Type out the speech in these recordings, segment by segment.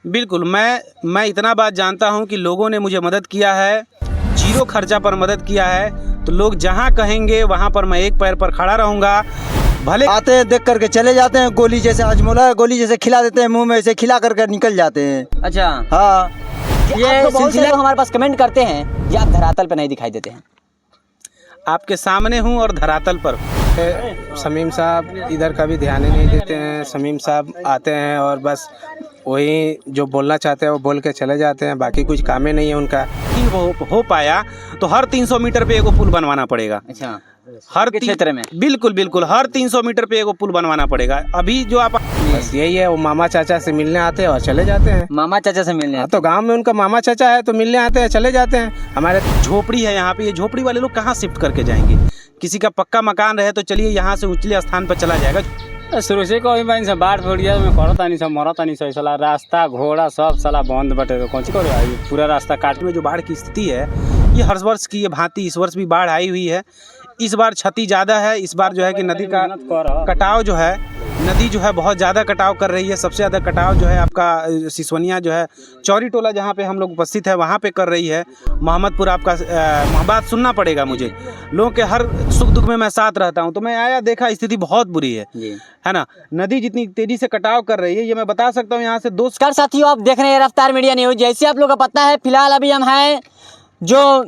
बिल्कुल, मैं इतना बात जानता हूँ कि लोगों ने मुझे मदद किया है, जीरो खर्चा पर मदद किया है। तो लोग जहाँ कहेंगे वहाँ पर मैं एक पैर पर खड़ा रहूँगा। भले आते हैं देख करके चले जाते हैं, गोली जैसे हजमोला है, गोली जैसे खिला देते हैं, मुंह में ऐसे खिला करके निकल जाते हैं। अच्छा, हाँ, ये सिलसिला हमारे पास कमेंट करते हैं, ये आप धरातल पे नहीं दिखाई देते हैं। आपके सामने हूँ और धरातल पर। शमीम साहब इधर कभी ध्यान ही नहीं देते हैं। शमीम साहब आते हैं और बस वही जो बोलना चाहते हैं वो बोल के चले जाते हैं, बाकी कुछ काम ही नहीं है उनका। कि हो पाया तो हर 300 मीटर पे एगो पुल बनवाना पड़ेगा। अच्छा, हर क्षेत्र में बिल्कुल हर 300 मीटर पे एगो पुल बनवाना पड़ेगा। अभी जो आप बस यही है, वो मामा चाचा से मिलने आते हैं और चले जाते हैं। मामा चाचा से मिलने तो गांव में उनका मामा चाचा है तो मिलने आते हैं, चले जाते हैं। हमारे झोपड़ी है यहाँ पे, ये झोपड़ी वाले लोग कहाँ शिफ्ट करके जाएंगे? किसी का पक्का मकान रहे तो चलिए यहाँ से ऊंचले स्थान पर चला जाएगा। शुरू से कोई बाइन से बाढ़ पड़िया में करतानी सब मरतानी सब साला रास्ता घोड़ा सब साला बंद बटे, तो कौन सी करे भाई? पूरा रास्ता काट में जो बाढ़ की स्थिति है ये हर वर्ष की ये भांति इस वर्ष भी बाढ़ आई हुई है। इस बार क्षति ज़्यादा है। इस बार जो है कि नदी का कटाव जो है, नदी जो है बहुत ज़्यादा कटाव कर रही है। सबसे ज़्यादा कटाव जो है आपका सिसवनिया जो है, चौरी टोला जहाँ पे हम लोग उपस्थित है वहाँ पे कर रही है। मोहम्मदपुर आपका बात सुनना पड़ेगा मुझे। लोगों के हर सुख दुख में मैं साथ रहता हूँ, तो मैं आया देखा स्थिति बहुत बुरी है ना। नदी जितनी तेज़ी से कटाव कर रही है ये मैं बता सकता हूँ। यहाँ से नमस्कार साथियों, आप देख रहे हैं रफ्तार मीडिया न्यूज। जैसे आप लोगों को पता है, फिलहाल अभी हम हैं जो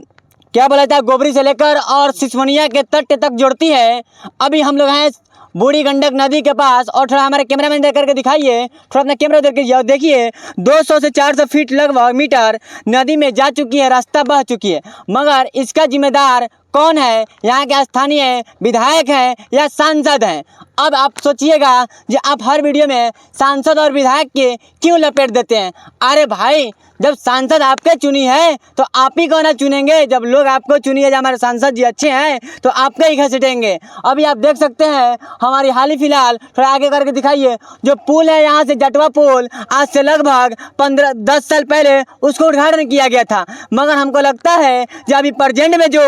क्या बोला था, गोबरी से लेकर और सिसवनिया के तट तक जोड़ती है। अभी हम लोग हैं बूढ़ी गंडक नदी के पास। और थोड़ा हमारे कैमरामैन देख करके दिखाइए, थोड़ा अपना कैमरा देख के देखिए। 200 से 400 फीट लगभग मीटर नदी में जा चुकी है, रास्ता बह चुकी है। मगर इसका जिम्मेदार कौन है? यहाँ के स्थानीय विधायक हैं या सांसद हैं? अब आप सोचिएगा कि आप हर वीडियो में सांसद और विधायक के क्यों लपेट देते हैं? अरे भाई, जब सांसद आपके चुनी है तो आप ही को ना चुनेंगे। जब लोग आपको चुनी है, जब हमारे सांसद जी अच्छे हैं तो आपके ही घसीटेंगे। अभी आप देख सकते हैं हमारी हाल ही फिलहाल, थोड़ा आगे करके दिखाइए, जो पुल है यहाँ से जटवा पुल, आज से लगभग 15-10 साल पहले उसको उद्घाटन किया गया था। मगर हमको लगता है कि अभी प्रेजेंट में जो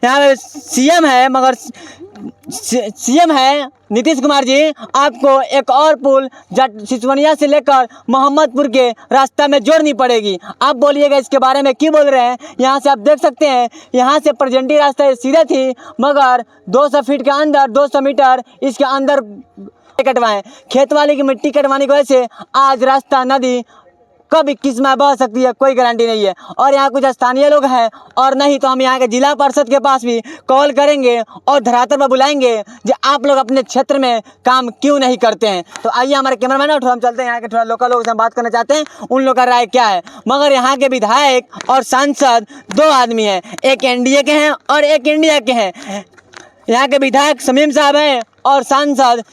यहाँ पे सीएम है, मगर सीएम है नीतीश कुमार जी, आपको एक और पुल सिसवनिया से लेकर मोहम्मदपुर के रास्ता में जोड़नी पड़ेगी। आप बोलिएगा इसके बारे में क्यों बोल रहे हैं? यहाँ से आप देख सकते हैं, यहाँ से प्रेजेंटी रास्ता सीधा थी, मगर 200 फीट के अंदर 200 मीटर इसके अंदर कटवाएं। खेत वाले की मिट्टी कटवाने की वजह से आज रास्ता नदी कब 21 में बह सकती है, कोई गारंटी नहीं है। और यहाँ कुछ स्थानीय लोग हैं, और नहीं तो हम यहाँ के जिला परिषद के पास भी कॉल करेंगे और धरातल पर बुलाएंगे कि आप लोग अपने क्षेत्र में काम क्यों नहीं करते हैं। तो आइए हमारे कैमरामैन और हम चलते हैं यहाँ के थोड़ा लोकल लोगों से हम बात करना चाहते हैं, उन लोगों का राय क्या है। मगर यहाँ के विधायक और सांसद 2 आदमी हैं, एक एनडीए के हैं और एक इंडिया के हैं। यहाँ के विधायक शमीम साहब हैं और सांसद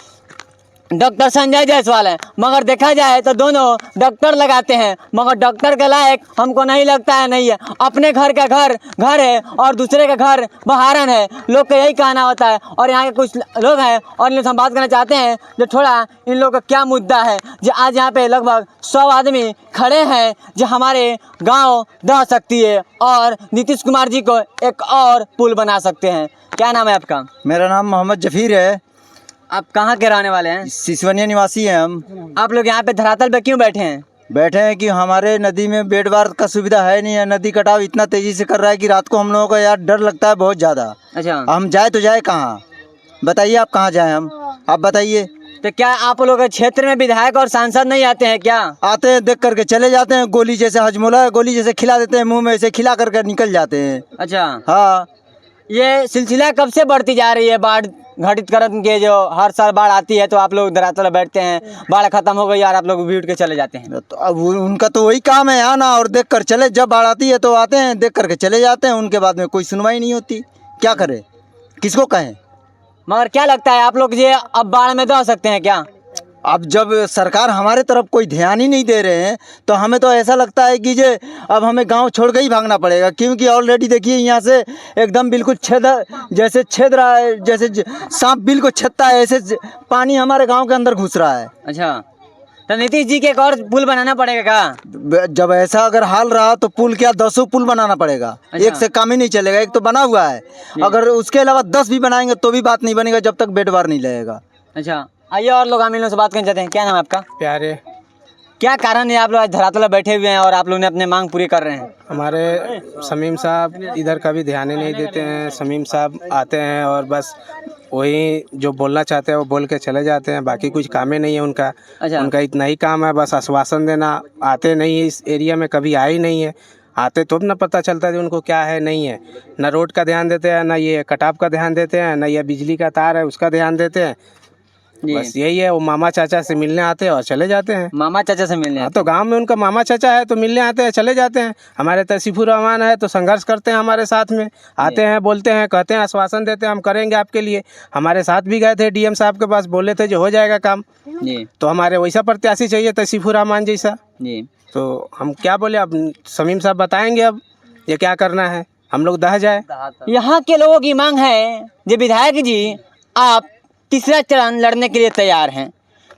डॉक्टर संजय जायसवाल है। मगर देखा जाए तो दोनों डॉक्टर लगाते हैं, मगर डॉक्टर के लायक हमको नहीं लगता है। नहीं है, अपने घर का घर है और दूसरे का घर बहारन है, लोग का यही कहना होता है। और यहाँ के कुछ लोग हैं और इनसे हम बात करना चाहते हैं जो थोड़ा इन लोगों का क्या मुद्दा है। जो आज यहाँ पे लगभग 100 आदमी खड़े हैं जो हमारे गाँव दह सकती है और नीतीश कुमार जी को एक और पुल बना सकते हैं। क्या नाम है आपका? मेरा नाम मोहम्मद जफीर है। आप कहाँ के रहने वाले हैं? सिसवनिया निवासी हैं हम। आप लोग यहाँ पे धरातल पे क्यों बैठे हैं? बैठे हैं कि हमारे नदी में बेड बार का सुविधा है नहीं है। नदी कटाव इतना तेजी से कर रहा है कि रात को हम लोगों का यार डर लगता है बहुत ज़्यादा। अच्छा, हम जाए तो जाए कहाँ? बताइए आप कहाँ जाएं हम? आप बताइए। तो क्या आप लोगों के क्षेत्र में विधायक और सांसद नहीं आते हैं क्या? आते हैं देख करके चले जाते हैं, गोली जैसे हजमोला है, गोली जैसे खिला देते हैं, मुँह में ऐसे खिला करके निकल जाते हैं। अच्छा, हाँ, ये सिलसिला कब से बढ़ती जा रही है? बाढ़ घटित करने के जो हर साल बाढ़ आती है तो आप लोग धरातल बैठते हैं, बाढ़ खत्म हो गई और आप लोग भी उठ के चले जाते हैं। तो अब उनका तो वही काम है आना और देख कर चले। जब बाढ़ आती है तो आते हैं, देख करके चले जाते हैं, उनके बाद में कोई सुनवाई नहीं होती। क्या करें, किसको कहें? मगर क्या लगता है आप लोग ये अब बाढ़ में दह सकते हैं क्या? अब जब सरकार हमारे तरफ कोई ध्यान ही नहीं दे रहे हैं तो हमें तो ऐसा लगता है कि जे अब हमें गांव छोड़ के ही भागना पड़ेगा। क्योंकि ऑलरेडी देखिए यहाँ से एकदम बिल्कुल छेद रहा है, जैसे सांप बिल्कुल छेदता है, ऐसे पानी हमारे गांव के अंदर घुस रहा है। अच्छा, तो नीतीश जी के एक और पुल बनाना पड़ेगा क्या? जब ऐसा अगर हाल रहा तो पुल क्या 10 पुल बनाना पड़ेगा। अच्छा। एक से काम ही नहीं चलेगा, एक तो बना हुआ है। अगर उसके अलावा 10 भी बनाएंगे तो भी बात नहीं बनेगा जब तक बेड बार नहीं लगेगा। अच्छा, आइए और लोग हम इन लोगों से बात करना चाहते हैं। क्या नाम है आपका? प्यारे क्या कारण है आप लोग आज धरातल पर बैठे हुए हैं और आप लोग ने अपने मांग पूरी कर रहे हैं? हमारे शमीम साहब इधर कभी ध्यान ही नहीं देते हैं। शमीम साहब आते हैं और बस वही जो बोलना चाहते हैं वो बोल के चले जाते हैं, बाकी कुछ काम ही नहीं है उनका। अच्छा। उनका इतना ही काम है, बस आश्वासन देना। आते नहीं है, इस एरिया में कभी आए ही नहीं है। आते तो ना पता चलता है उनको क्या है नहीं है। ना रोड का ध्यान देते हैं, ना ये कटाव का ध्यान देते हैं, ना ये बिजली का तार है उसका ध्यान देते हैं। बस यही है, वो मामा चाचा से मिलने आते हैं और चले जाते हैं। मामा चाचा से मिलने हाँ, तो गांव में उनका मामा चाचा है तो मिलने आते हैं, चले जाते हैं। हमारे तसीफुर रहमान है तो संघर्ष करते हैं हमारे साथ में, आते हैं, बोलते हैं, कहते हैं, आश्वासन देते हैं हम करेंगे आपके लिए। हमारे साथ भी गए थे डीएम साहब के पास, बोले थे जो हो जाएगा काम। जी तो हमारे वैसा प्रत्याशी चाहिए तसीफुर रहमान जैसा। जी। तो हम क्या बोले, अब शमीम साहब बताएंगे अब ये क्या करना है, हम लोग दह जाए। यहाँ के लोगों की मांग है जो विधायक जी आप तीसरा चरण लड़ने के लिए तैयार हैं,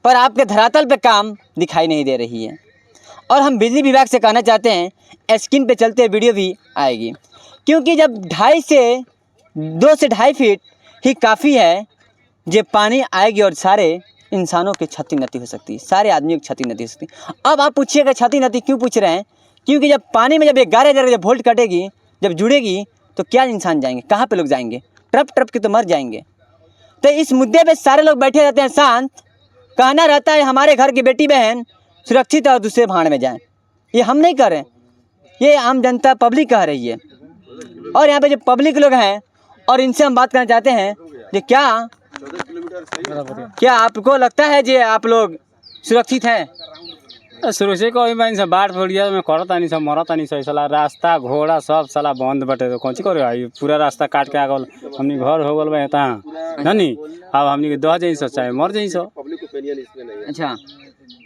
पर आपके धरातल पे काम दिखाई नहीं दे रही है। और हम बिजली विभाग से कहना चाहते हैं स्क्रीन पे चलते वीडियो भी आएगी, क्योंकि जब 2 से 2.5 फीट ही काफ़ी है जब पानी आएगी और सारे इंसानों की क्षति नति हो सकती है, सारे आदमियों की क्षति नति हो सकती है। अब आप पूछिएगा क्षति नति क्यों पूछ रहे हैं? क्योंकि जब पानी में जब 11,000 जब वोल्ट कटेगी, जब जुड़ेगी तो क्या इंसान जाएंगे, कहाँ पे लोग जाएंगे? ट्रप ट्रप के तो मर जाएंगे। तो इस मुद्दे पे सारे लोग बैठे रहते हैं शांत, कहना रहता है हमारे घर की बेटी बहन सुरक्षित और दूसरे भाड़ में जाएं। ये हम नहीं कर रहे, ये आम जनता पब्लिक कह रही है। और यहाँ पे जो पब्लिक लोग हैं और इनसे हम बात करना चाहते हैं कि क्या आपको लगता है कि आप लोग सुरक्षित हैं? शुरू से कोई बाइन से बाढ़ पड़ गया में करता नहीं सब मरता नहीं सब साला रास्ता घोड़ा सब साला बंद बटे तो कौन ची करे भाई, पूरा रास्ता काट के आ गल हमनी घर हो गल भाई ता नहीं। अब हमनी के दह जाई सो चाहे मर जाई सो। अच्छा,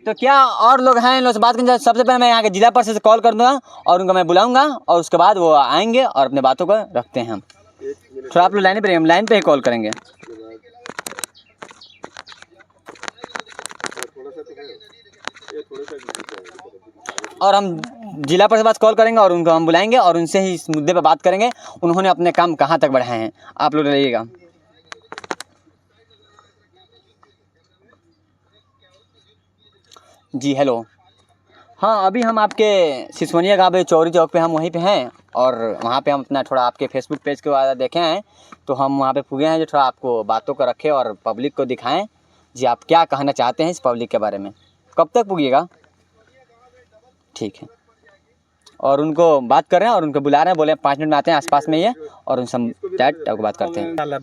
तो क्या और लोग हैं लोग से बात करें? सबसे पहले मैं यहाँ के जिला परिषद से कॉल कर दूँगा और उनको मैं बुलाऊँगा और उसके बाद वो आएंगे और अपने बातों को रखते हैं हम। थोड़ा आप लोग लाइन पर, हम लाइन पर ही कॉल करेंगे। और हम जिला परिषद पास कॉल करेंगे और उनको हम बुलाएंगे और उनसे ही इस मुद्दे पर बात करेंगे, उन्होंने अपने काम कहाँ तक बढ़ाए हैं। आप लोग रहिएगा। जी हेलो। हाँ, अभी हम आपके सिसवनिया गाँव चौरी चौक पे हम वहीं पे हैं और वहाँ पे हम अपना थोड़ा आपके फेसबुक पेज के बाद देखे हैं तो हम वहाँ पे पूगे हैं जो थोड़ा आपको बातों को रखें और पब्लिक को दिखाएं जी आप क्या कहना चाहते हैं इस पब्लिक के बारे में। कब तक पूगिएगा? ठीक है। और उनको बात कर रहे हैं और उनको बुला रहे हैं, बोले 5 मिनट में आते हैं, आसपास में ही है और उनसे हम डायरेक्ट आपको बात करते हैं।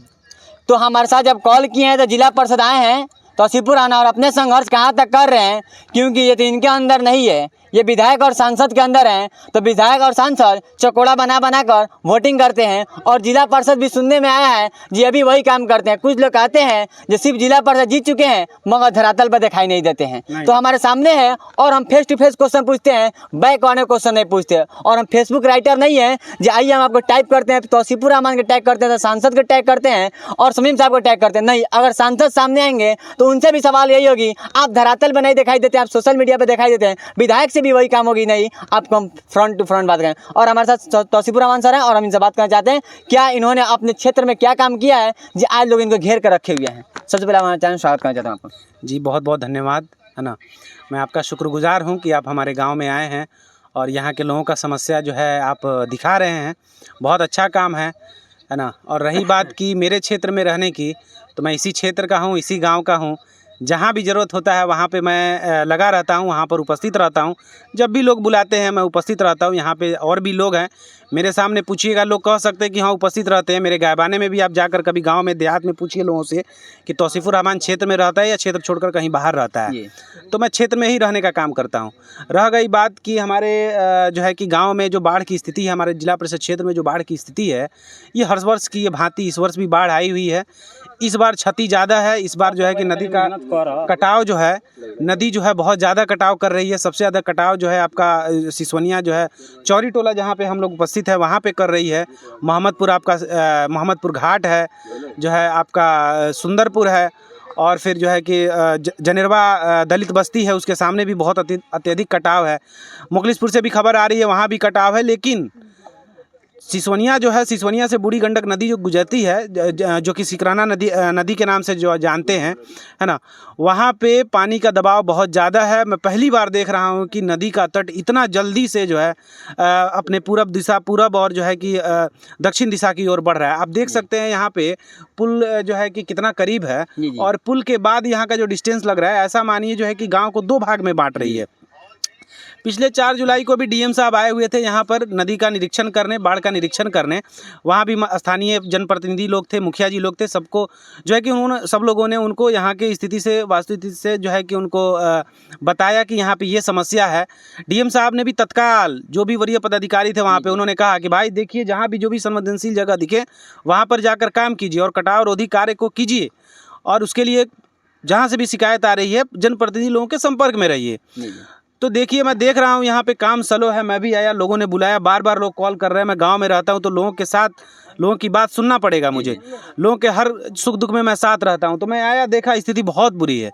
तो हमारे साथ जब कॉल किए हैं तो जिला परिषद आए हैं तौसीफुर आना और अपने संघर्ष कहाँ तक कर रहे हैं, क्योंकि ये तो इनके अंदर नहीं है, ये विधायक और सांसद के अंदर हैं। तो विधायक और सांसद चकोड़ा बना कर वोटिंग करते हैं और जिला परिषद भी सुनने में आया है जी अभी वही काम करते हैं। कुछ लोग कहते हैं जो सिर्फ जिला परिषद जीत चुके हैं मगर धरातल पर दिखाई नहीं देते हैं। तो हमारे सामने है और हम फेस टू फेस क्वेश्चन पूछते हैं, बैक वाले क्वेश्चन नहीं पूछते। और हम फेसबुक राइटर नहीं है जो आइए हम आपको टाइप करते हैं तौसीफुर रहमान के टैग करते हैं, तो सांसद के टैग करते हैं और शमीम साहब को टैग करते हैं। नहीं, अगर सांसद सामने आएंगे तो उनसे भी सवाल यही होगी, आप धरातल पर नहीं दिखाई देते, आप सोशल मीडिया पर दिखाई देते हैं। विधायक से भी वही काम होगी, नहीं आपको हम फ्रंट टू फ्रंट बात करें। और हमारे साथ तौसीफुर रहमान सर हैं और हम इनसे बात करना चाहते हैं क्या इन्होंने अपने क्षेत्र में क्या काम किया है जी आज लोग इनको घेर कर रखे हुए हैं। सबसे पहले हमारे चैनल स्वागत करना चाहता हूँ आपको। जी बहुत बहुत धन्यवाद, है ना। मैं आपका शुक्रगुजार हूँ कि आप हमारे गांव में आए हैं और यहाँ के लोगों का समस्या जो है आप दिखा रहे हैं, बहुत अच्छा काम है ना। और रही बात की मेरे क्षेत्र में रहने की, तो मैं इसी क्षेत्र का हूँ, इसी गाँव का हूँ। जहाँ भी ज़रूरत होता है वहाँ पे मैं लगा रहता हूँ, वहाँ पर उपस्थित रहता हूँ। जब भी लोग बुलाते हैं मैं उपस्थित रहता हूँ। यहाँ पे और भी लोग हैं मेरे सामने, पूछिएगा, लोग कह सकते हैं कि हाँ उपस्थित रहते हैं। मेरे गायबाने में भी आप जाकर कभी गांव में देहात में पूछिए लोगों से कि तौसीफुर रहमान क्षेत्र में रहता है या क्षेत्र छोड़कर कहीं बाहर रहता है। तो मैं क्षेत्र में ही रहने का काम करता हूँ। रह गई बात कि हमारे जो है कि गाँव में जो बाढ़ की स्थिति है, हमारे जिला परिषद क्षेत्र में जो बाढ़ की स्थिति है, ये हर वर्ष की ये भांति इस वर्ष भी बाढ़ आई हुई है। इस बार क्षति ज़्यादा है। इस बार जो है कि नदी का कटाव जो है, नदी जो है बहुत ज़्यादा कटाव कर रही है। सबसे ज़्यादा कटाव जो है आपका सिसवनिया जो है चौरी टोला जहाँ पे हम लोग उपस्थित है वहाँ पे कर रही है। मोहम्मदपुर आपका मोहम्मदपुर घाट है, जो है आपका सुंदरपुर है, और फिर जो है कि जनेरवा दलित बस्ती है उसके सामने भी बहुत अत्यधिक कटाव है। मुखलिसपुर से भी खबर आ रही है, वहाँ भी कटाव है। लेकिन सिसवनिया जो है, सिसवनिया से बूढ़ी गंडक नदी जो गुजरती है, जो कि सिकराना नदी के नाम से जो जानते हैं, है ना, वहाँ पे पानी का दबाव बहुत ज़्यादा है। मैं पहली बार देख रहा हूँ कि नदी का तट इतना जल्दी से जो है अपने पूरब और जो है कि दक्षिण दिशा की ओर बढ़ रहा है। आप देख सकते हैं यहाँ पे पुल जो है कि कितना करीब है, और पुल के बाद यहाँ का जो डिस्टेंस लग रहा है, ऐसा मानिए जो है कि गाँव को 2 भाग में बांट रही है। पिछले 4 जुलाई को भी डीएम साहब आए हुए थे यहाँ पर नदी का निरीक्षण करने, बाढ़ का निरीक्षण करने। वहाँ भी स्थानीय जनप्रतिनिधि लोग थे, मुखिया जी लोग थे, सबको जो है कि सब लोगों ने उनको यहाँ की स्थिति से, वास्तविक से जो है कि उनको बताया कि यहाँ पे ये समस्या है। डीएम साहब ने भी तत्काल जो भी वरीय पदाधिकारी थे वहाँ पे, उन्होंने कहा कि भाई देखिए, जहाँ भी जो भी संवेदनशील जगह दिखे वहाँ पर जाकर काम कीजिए और कटाव रोधी कार्य को कीजिए, और उसके लिए जहाँ से भी शिकायत आ रही है जनप्रतिनिधि लोगों के संपर्क में रहिए। तो देखिए, मैं देख रहा हूँ यहाँ पे काम स्लो है। मैं भी आया, लोगों ने बुलाया, बार बार लोग कॉल कर रहे हैं। मैं गांव में रहता हूँ तो लोगों के साथ, लोगों की बात सुनना पड़ेगा मुझे, लोगों के हर सुख दुख में मैं साथ रहता हूँ। तो मैं आया, देखा, स्थिति बहुत बुरी है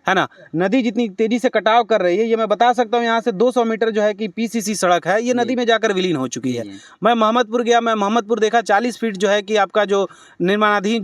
ना। नदी जितनी तेज़ी से कटाव कर रही है, ये मैं बता सकता हूँ, यहाँ से 200 मीटर जो है कि पीसीसी सड़क है, ये नदी में जाकर विलीन हो चुकी है। मैं मोहम्मदपुर गया, मैं मोहम्मदपुर देखा, 40 फीट जो है कि आपका जो निर्माणाधीन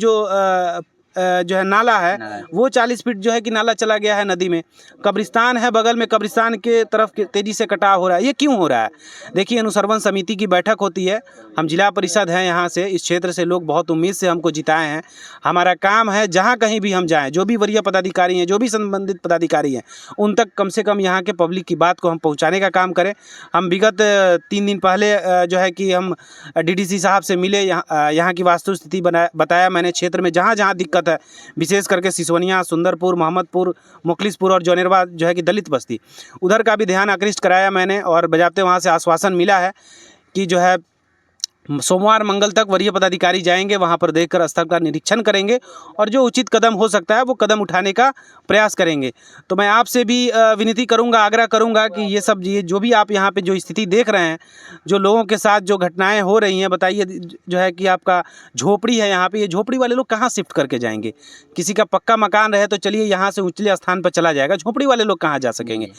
जो है नाला है, वो 40 फीट जो है कि नाला चला गया है नदी में। कब्रिस्तान है बगल में, कब्रिस्तान के तरफ तेज़ी से कटाव हो रहा है। ये क्यों हो रहा है? देखिए, अनुश्रवण समिति की बैठक होती है, हम जिला परिषद हैं यहाँ से, इस क्षेत्र से लोग बहुत उम्मीद से हमको जिताए हैं। हमारा काम है जहाँ कहीं भी हम जाएँ, जो भी वरीय पदाधिकारी हैं, जो भी संबंधित पदाधिकारी हैं, उन तक कम से कम यहाँ के पब्लिक की बात को हम पहुँचाने का काम करें। हम विगत 3 दिन पहले जो है कि हम डीडीसी साहब से मिले, यहाँ की वास्तु स्थिति बताया मैंने। क्षेत्र में जहाँ जहाँ दिक्कत है, विशेष करके सिसवनिया, सुंदरपुर, मोहम्मदपुर, मुखलिसपुर और जौनेरवा जो है कि दलित बस्ती, उधर का भी ध्यान आकृष्ट कराया मैंने, और बजाते वहाँ से आश्वासन मिला है कि जो है सोमवार मंगल तक वरीय पदाधिकारी जाएंगे, वहाँ पर देखकर स्थल का निरीक्षण करेंगे और जो उचित कदम हो सकता है वो कदम उठाने का प्रयास करेंगे। तो मैं आपसे भी विनती करूँगा, आग्रह करूँगा कि ये जो भी आप यहाँ पे जो स्थिति देख रहे हैं, जो लोगों के साथ जो घटनाएं हो रही हैं, बताइए जो है कि आपका झोपड़ी है यहाँ पे, ये झोपड़ी वाले लोग कहाँ शिफ्ट करके जाएंगे? किसी का पक्का मकान रहे तो चलिए यहाँ से ऊंचले स्थान पर चला जाएगा, झोपड़ी वाले लोग कहाँ जा सकेंगे?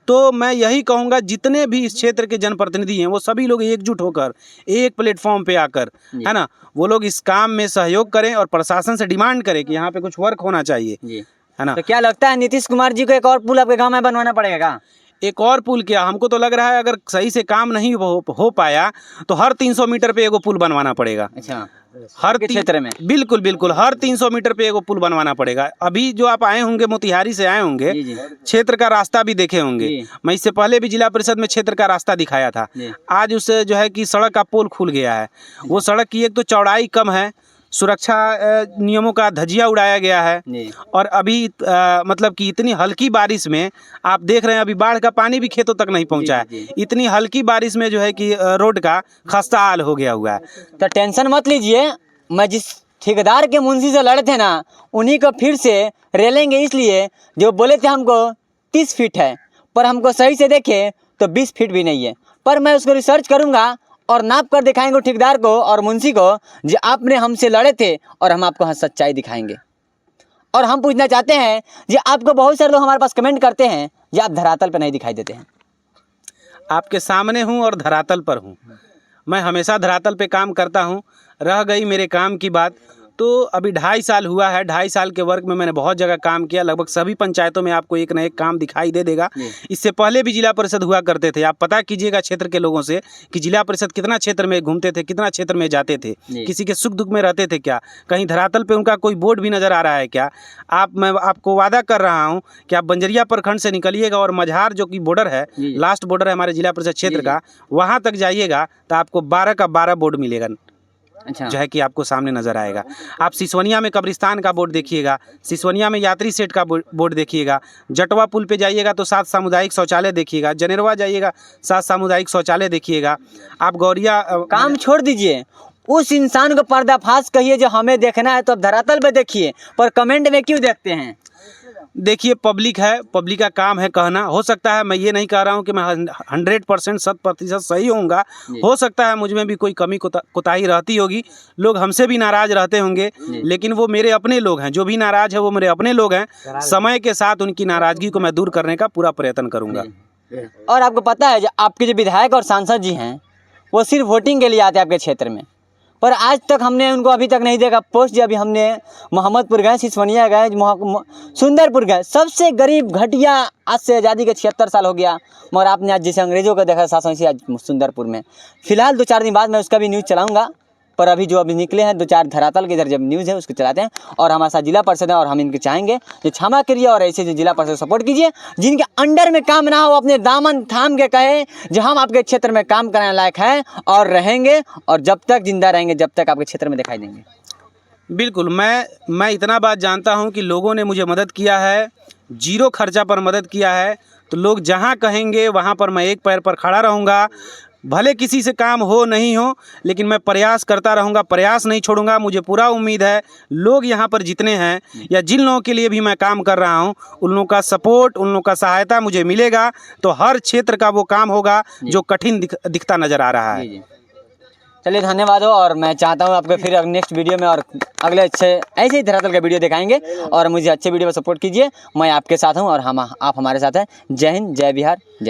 तो मैं यही कहूँगा, जितने भी इस क्षेत्र के जनप्रतिनिधि हैं वो सभी लोग एकजुट होकर एक प्लेटफॉर्म पे आकर, है ना, वो लोग इस काम में सहयोग करें और प्रशासन से डिमांड करें कि यहाँ पे कुछ वर्क होना चाहिए, है ना। तो क्या लगता है नीतीश कुमार जी को एक और पुल आपके गांव में बनवाना पड़ेगा? एक और पुल क्या, हमको तो लग रहा है अगर सही से काम नहीं हो पाया तो हर 300 मीटर पे एगो पुल बनवाना पड़ेगा। अच्छा, हर क्षेत्र में? बिल्कुल बिल्कुल, हर 300 मीटर पे एगो पुल बनवाना पड़ेगा। अभी जो आप आए होंगे, मोतिहारी से आए होंगे, क्षेत्र का रास्ता भी देखे होंगे। मैं इससे पहले भी जिला परिषद में क्षेत्र का रास्ता दिखाया था। आज उससे जो है कि सड़क का पोल खुल गया है। वो सड़क की एक तो चौड़ाई कम है, सुरक्षा नियमों का धजिया उड़ाया गया है, और अभी मतलब कि इतनी हल्की बारिश में आप देख रहे हैं, अभी बाढ़ का पानी भी खेतों तक नहीं पहुंचा है। इतनी हल्की बारिश में जो है कि रोड का खस्ता हाल हो गया हुआ है। तो टेंशन मत लीजिए, मैं जिस ठेकेदार के मुंशी से लड़े थे ना, उन्हीं को फिर से रेलेंगे। इसलिए जो बोले थे हमको 30 फीट है, पर हमको सही से देखे तो 20 फीट भी नहीं है। पर मैं उसको रिसर्च करूँगा और नाप कर दिखाएंगे ठेकेदार को और मुंशी को, जो आपने हमसे लड़े थे, और हम आपको सच्चाई दिखाएंगे। और हम पूछना चाहते हैं, जो आपको बहुत सारे लोग हमारे पास कमेंट करते हैं, जो आप धरातल पर नहीं दिखाई देते हैं। आपके सामने हूँ और धरातल पर हूँ। मैं हमेशा धरातल पे काम करता हूँ। रह गई मेरे काम की बात, तो अभी 2.5 साल हुआ है। 2.5 साल के वर्क में मैंने बहुत जगह काम किया। लगभग सभी पंचायतों में आपको एक न एक काम दिखाई दे देगा। इससे पहले भी जिला परिषद हुआ करते थे। आप पता कीजिएगा क्षेत्र के लोगों से कि जिला परिषद कितना क्षेत्र में घूमते थे, कितना क्षेत्र में जाते थे, किसी के सुख दुख में रहते थे क्या, कहीं धरातल पे उनका कोई बोर्ड भी नज़र आ रहा है क्या? मैं आपको वादा कर रहा हूँ कि आप बंजरिया प्रखंड से निकलिएगा और मझार जो कि बॉर्डर है, लास्ट बॉर्डर है हमारे जिला परिषद क्षेत्र का, वहाँ तक जाइएगा तो आपको 12 का 12 बोर्ड मिलेगा। अच्छा, जो है कि आपको सामने नज़र आएगा। आप सिसवनिया में कब्रिस्तान का बोर्ड देखिएगा, सिसवनिया में यात्री सेट का बोर्ड देखिएगा, जटवा पुल पे जाइएगा तो 7 सामुदायिक शौचालय देखिएगा, जनेरवा जाइएगा 7 सामुदायिक शौचालय देखिएगा। आप गौरिया काम छोड़ दीजिए, उस इंसान को पर्दाफाश कहिए जो हमें देखना है तो आप धरातल पे देखिए, पर कमेंट में क्यों देखते हैं? देखिए, पब्लिक है, पब्लिक का काम है कहना। हो सकता है, मैं ये नहीं कह रहा हूँ कि मैं 100% 100% सही होऊंगा। हो सकता है मुझ में भी कोई कमी कोताही रहती होगी, लोग हमसे भी नाराज़ रहते होंगे, लेकिन वो मेरे अपने लोग हैं। जो भी नाराज़ है वो मेरे अपने लोग हैं। समय के साथ उनकी नाराज़गी को मैं दूर करने का पूरा प्रयत्न करूँगा। और आपको पता है, जो आपके जो विधायक और सांसद जी हैं, वो सिर्फ वोटिंग के लिए आते हैं आपके क्षेत्र में। पर आज तक हमने उनको अभी तक नहीं देखा। पोस्ट जब अभी हमने मोहम्मदपुर गए, सिसवनिया गए, सुंदरपुर गए, सबसे गरीब घटिया, आज से आज़ादी के 76 साल हो गया, मगर आपने आज जैसे अंग्रेज़ों का देखा शासन से आज सुंदरपुर में। फिलहाल 2-4 दिन बाद मैं उसका भी न्यूज़ चलाऊँगा, पर अभी जो अभी निकले हैं 2-4 धरातल के इधर जब न्यूज़ है उसको चलाते हैं। और हमारे साथ जिला परिषद है और हम इनके चाहेंगे जो क्षमा करिए और ऐसे जो जिला परिषद सपोर्ट कीजिए, जिनके अंडर में काम ना हो, अपने दामन थाम के कहे जो हम आपके क्षेत्र में काम कराने लायक हैं और रहेंगे, और जब तक जिंदा रहेंगे जब तक आपके क्षेत्र में दिखाई देंगे। बिल्कुल, मैं इतना बात जानता हूं कि लोगों ने मुझे मदद किया है, 0 खर्चा पर मदद किया है। तो लोग जहां कहेंगे वहां पर मैं एक पैर पर खड़ा रहूँगा। भले किसी से काम हो नहीं हो, लेकिन मैं प्रयास करता रहूँगा, प्रयास नहीं छोड़ूंगा। मुझे पूरा उम्मीद है लोग यहाँ पर जितने हैं या जिन लोगों के लिए भी मैं काम कर रहा हूँ, उन लोगों का सपोर्ट, उन लोगों का सहायता मुझे मिलेगा, तो हर क्षेत्र का वो काम होगा जो कठिन दिखता नज़र आ रहा है। चलिए धन्यवाद हो, और मैं चाहता हूँ आपको फिर नेक्स्ट वीडियो में और अगले अच्छे ऐसे ही धरातल का वीडियो दिखाएंगे, और मुझे अच्छे वीडियो में सपोर्ट कीजिए। मैं आपके साथ हूँ और आप हमारे साथ हैं। जय हिंद, जय बिहार, जय।